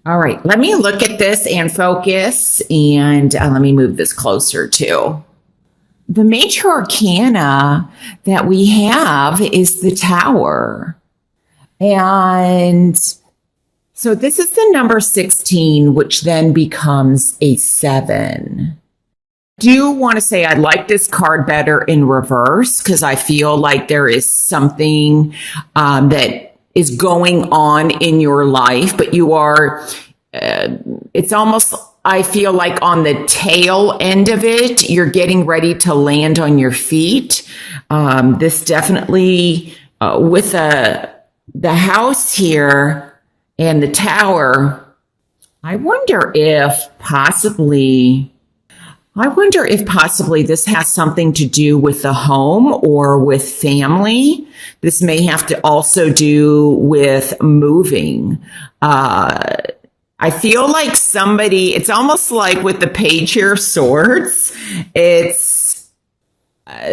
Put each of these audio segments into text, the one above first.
All right, let me look at this and focus, and let me move this closer too. The major arcana that we have is the Tower. And so this is the number 16, which then becomes a 7. Do want to say I like this card better in reverse because I feel like there is something that is going on in your life, but you are, it's almost, I feel like on the tail end of it, you're getting ready to land on your feet. This definitely, with the house here and the Tower, I wonder if possibly this has something to do with the home or with family. This may have to also do with moving. I feel like it's almost like with the Page here of Swords, it's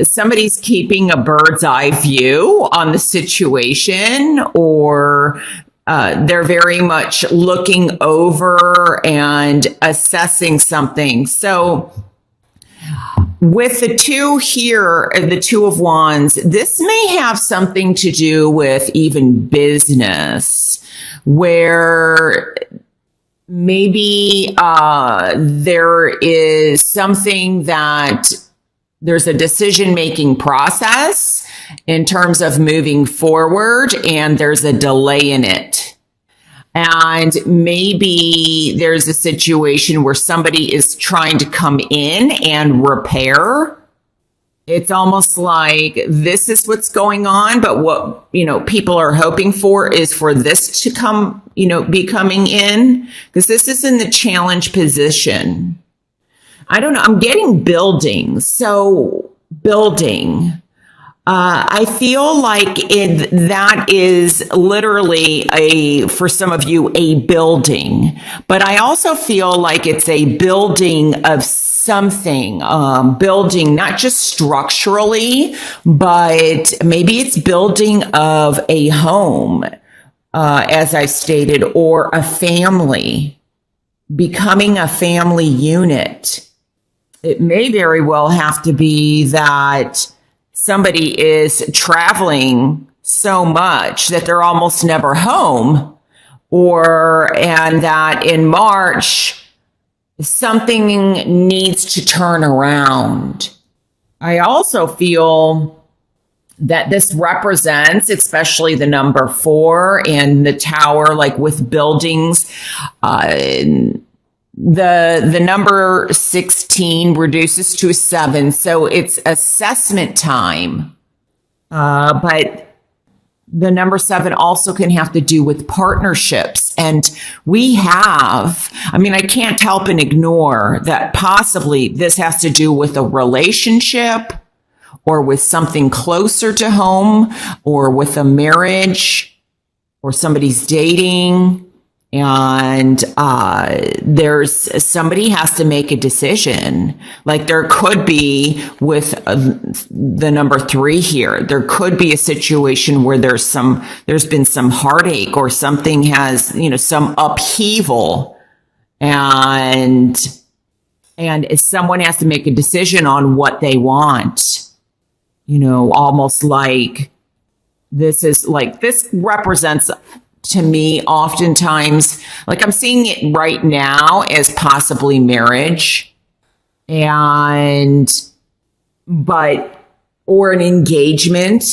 somebody's keeping a bird's eye view on the situation, or they're very much looking over and assessing something. So with the 2 here, the 2 of Wands, this may have something to do with even business, where maybe there is something that there's a decision-making process in terms of moving forward, and there's a delay in it. And maybe there's a situation where somebody is trying to come in and repair. It's almost like this is what's going on, but what, people are hoping for is for this to come, be coming in, because this is in the challenge position. I don't know. I'm getting building. So building. I feel like that is literally for some of you, a building, but I also feel like it's a building of something, building, not just structurally, but maybe it's building of a home, as I stated, or a family, becoming a family unit. It may very well have to be that somebody is traveling so much that they're almost never home, and that in March, something needs to turn around. I also feel that this represents, especially the number 4 and the Tower, like with buildings, the number 16 reduces to a 7, so it's assessment time. But the number 7 also can have to do with partnerships. And I can't help and ignore that possibly this has to do with a relationship, or with something closer to home, or with a marriage, or somebody's dating. And there's somebody has to make a decision. Like there could be with the number 3 here, there could be a situation where there's been some heartache, or something has, some upheaval, and someone has to make a decision on what they want. Almost like this represents, to me, oftentimes, like I'm seeing it right now as possibly marriage, or an engagement,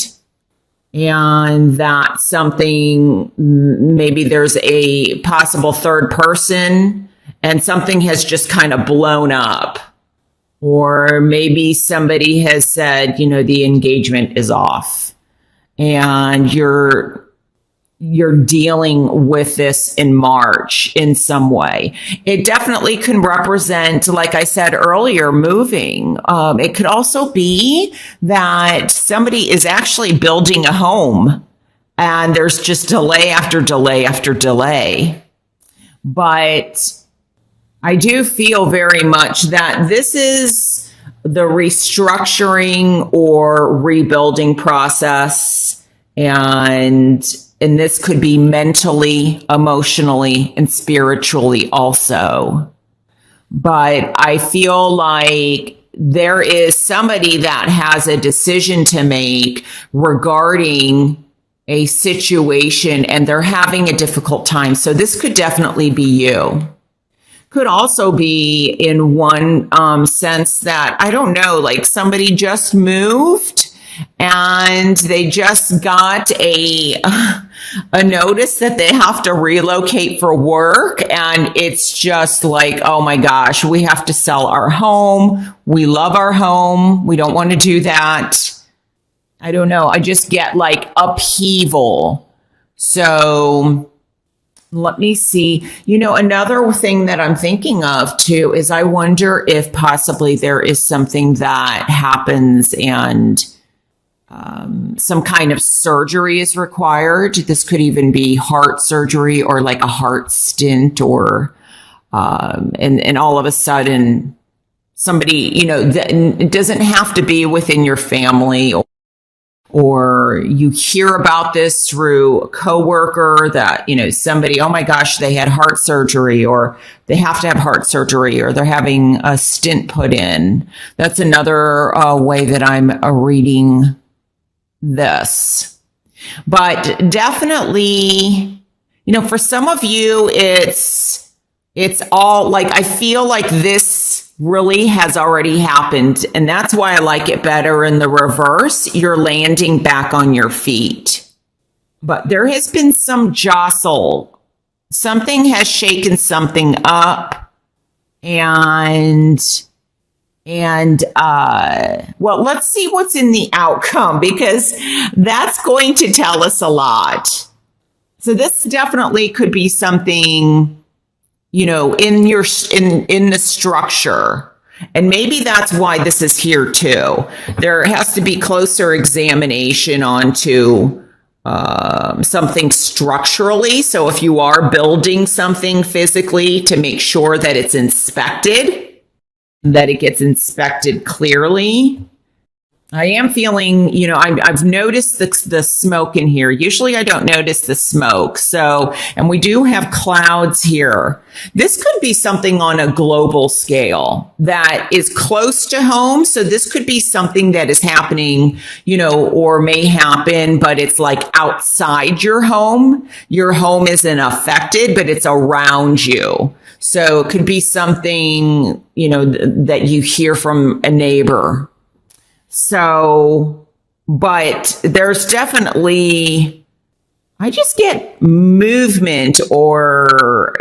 and that something, maybe there's a possible third person and something has just kind of blown up, or maybe somebody has said, the engagement is off, and you're dealing with this in March in some way. It definitely can represent, like I said earlier, moving. It could also be that somebody is actually building a home, and there's just delay after delay after delay. But I do feel very much that this is the restructuring or rebuilding process, and and this could be mentally, emotionally, and spiritually also. But I feel like there is somebody that has a decision to make regarding a situation and they're having a difficult time. So this could definitely be you. Could also be in one sense that, I don't know, like somebody just moved and they just got a notice that they have to relocate for work. And it's just like, oh my gosh, we have to sell our home. We love our home. We don't want to do that. I don't know. I just get like upheaval. So let me see. Another thing that I'm thinking of too is I wonder if possibly there is something that happens and some kind of surgery is required. This could even be heart surgery or like a heart stint or, and all of a sudden somebody, it doesn't have to be within your family or you hear about this through a coworker that, somebody, oh my gosh, they had heart surgery or they have to have heart surgery or they're having a stent put in. That's another way that I'm reading this. But definitely, for some of you, it's all like, I feel like this really has already happened. And that's why I like it better in the reverse. You're landing back on your feet. But there has been some jostle. Something has shaken something up. Well, let's see what's in the outcome because that's going to tell us a lot. So this definitely could be something, in the structure. And maybe that's why this is here too. There has to be closer examination onto something structurally. So if you are building something physically, to make sure that it's inspected, that it gets inspected clearly. I am feeling, I've noticed the smoke in here. Usually I don't notice the smoke. So, and we do have clouds here. This could be something on a global scale that is close to home. So this could be something that is happening, or may happen, but it's like outside your home. Your home isn't affected, but it's around you. So it could be something, that you hear from a neighbor. So, but there's definitely, I just get movement or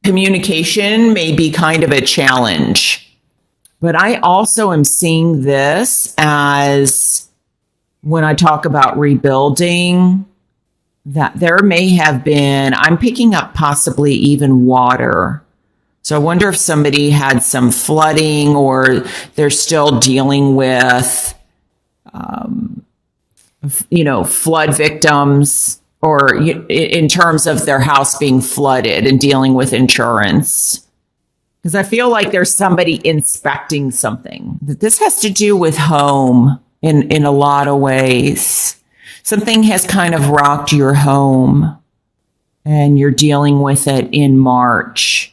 communication may be kind of a challenge. But I also am seeing this as when I talk about rebuilding, that there may have been, I'm picking up possibly even water. So I wonder if somebody had some flooding or they're still dealing with, flood victims or in terms of their house being flooded and dealing with insurance. Because I feel like there's somebody inspecting something. This has to do with home in a lot of ways. Something has kind of rocked your home and you're dealing with it in March.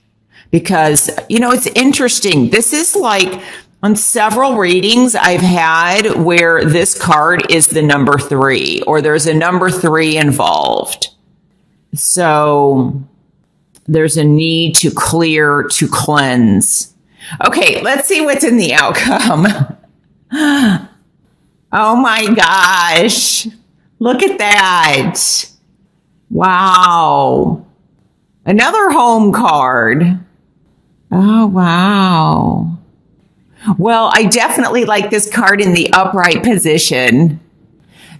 Because, it's interesting. This is like on several readings I've had where this card is the number 3 or there's a number 3 involved. So there's a need to clear, to cleanse. Okay, let's see what's in the outcome. Oh my gosh. Look at that. Wow. Another home card. Oh, wow. Well, I definitely like this card in the upright position.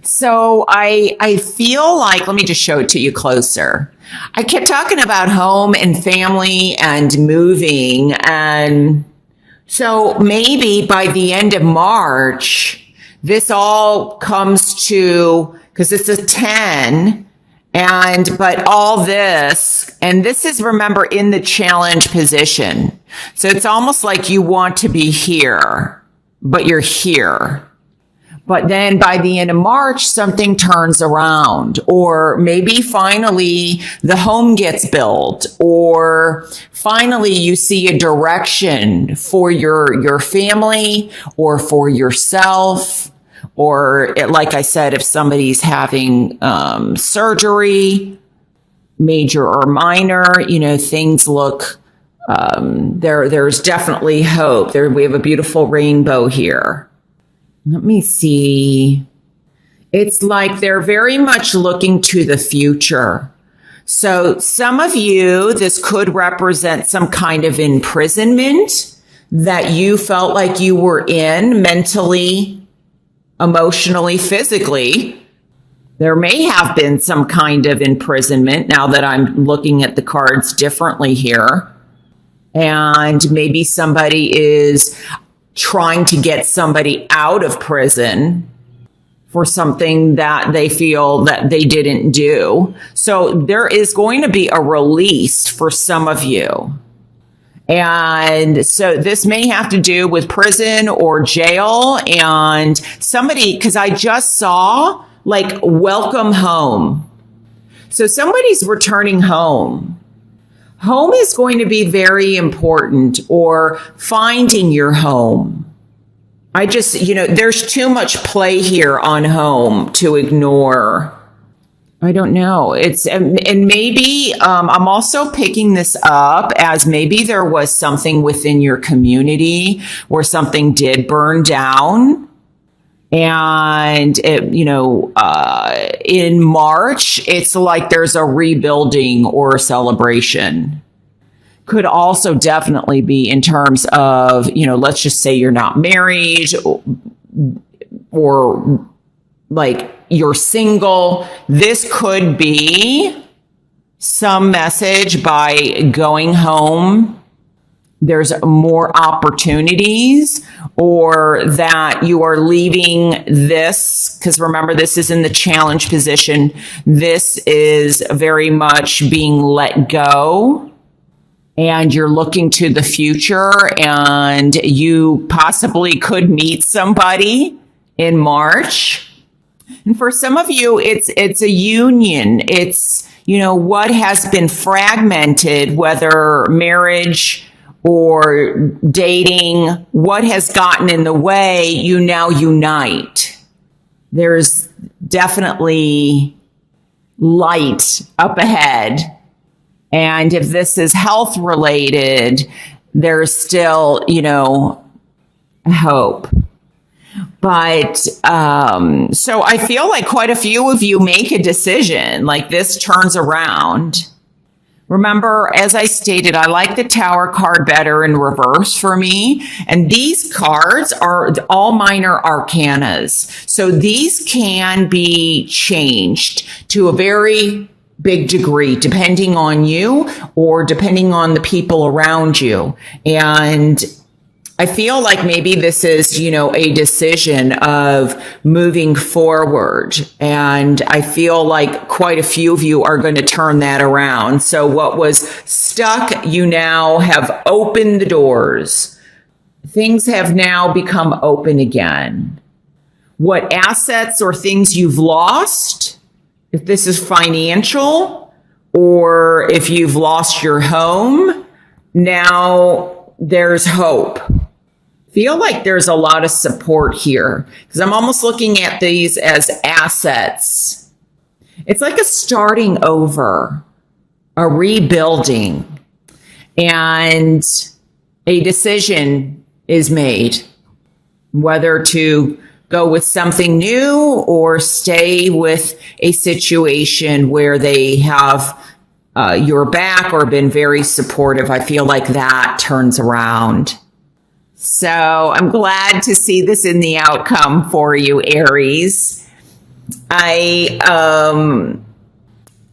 So I feel like, let me just show it to you closer. I kept talking about home and family and moving. And so maybe by the end of March, this all comes to, because it's a 10. But all this, and this is, remember, in the challenge position. So it's almost like you want to be here, but you're here. But then by the end of March, something turns around, or maybe finally the home gets built, or finally you see a direction for your family or for yourself. Or like I said, if somebody's having surgery, major or minor, things look, there's definitely hope. We have a beautiful rainbow here. Let me see. It's like they're very much looking to the future. So some of you, this could represent some kind of imprisonment that you felt like you were in mentally, emotionally, physically. There may have been some kind of imprisonment now that I'm looking at the cards differently here. And maybe somebody is trying to get somebody out of prison for something that they feel that they didn't do. So there is going to be a release for some of you. And so this may have to do with prison or jail, and somebody, because I just saw like welcome home. So somebody's returning home. Home is going to be very important, or finding your home. I just, there's too much play here on home to ignore. I don't know. And maybe I'm also picking this up as maybe there was something within your community where something did burn down. And, in March, it's like there's a rebuilding or a celebration. Could also definitely be in terms of, let's just say you're not married or like you're single. This could be some message by going home. There's more opportunities, or that you are leaving this, because remember, this is in the challenge position. This is very much being let go, and you're looking to the future, and you possibly could meet somebody in March. And for some of you, it's a union. It's, what has been fragmented, whether marriage or dating, what has gotten in the way, you now unite. There's definitely light up ahead. And if this is health related, there's still, hope. But so I feel like quite a few of you make a decision, like this turns around. Remember, as I stated, I like the Tower card better in reverse for me. And these cards are all minor arcanas. So these can be changed to a very big degree, depending on you or depending on the people around you. And I feel like maybe this is, a decision of moving forward. And I feel like quite a few of you are going to turn that around. So what was stuck, you now have opened the doors. Things have now become open again. What assets or things you've lost, if this is financial, or if you've lost your home, now there's hope. Feel like there's a lot of support here, because I'm almost looking at these as assets. It's like a starting over, a rebuilding, and a decision is made whether to go with something new or stay with a situation where they have your back or been very supportive. I feel like that turns around. So I'm glad to see this in the outcome for you, Aries. I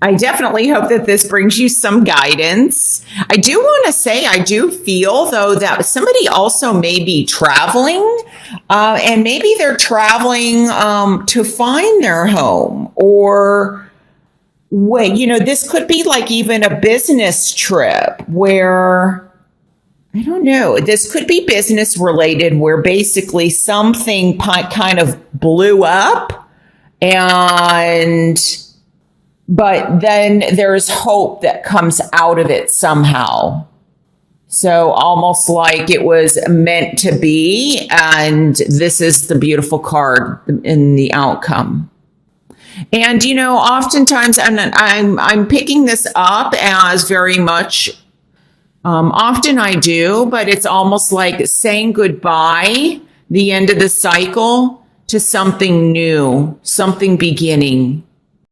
definitely hope that this brings you some guidance. I do want to say, I do feel, though, that somebody also may be traveling, and maybe they're traveling to find their home, or wait, this could be like even a business trip where I don't know. This could be business related where basically something kind of blew up and but then there's hope that comes out of it somehow. So almost like it was meant to be, and this is the beautiful card in the outcome. And you know, oftentimes, and I'm picking this up as very much. Often I do, but it's almost like saying goodbye, the end of the cycle, to something new, something beginning.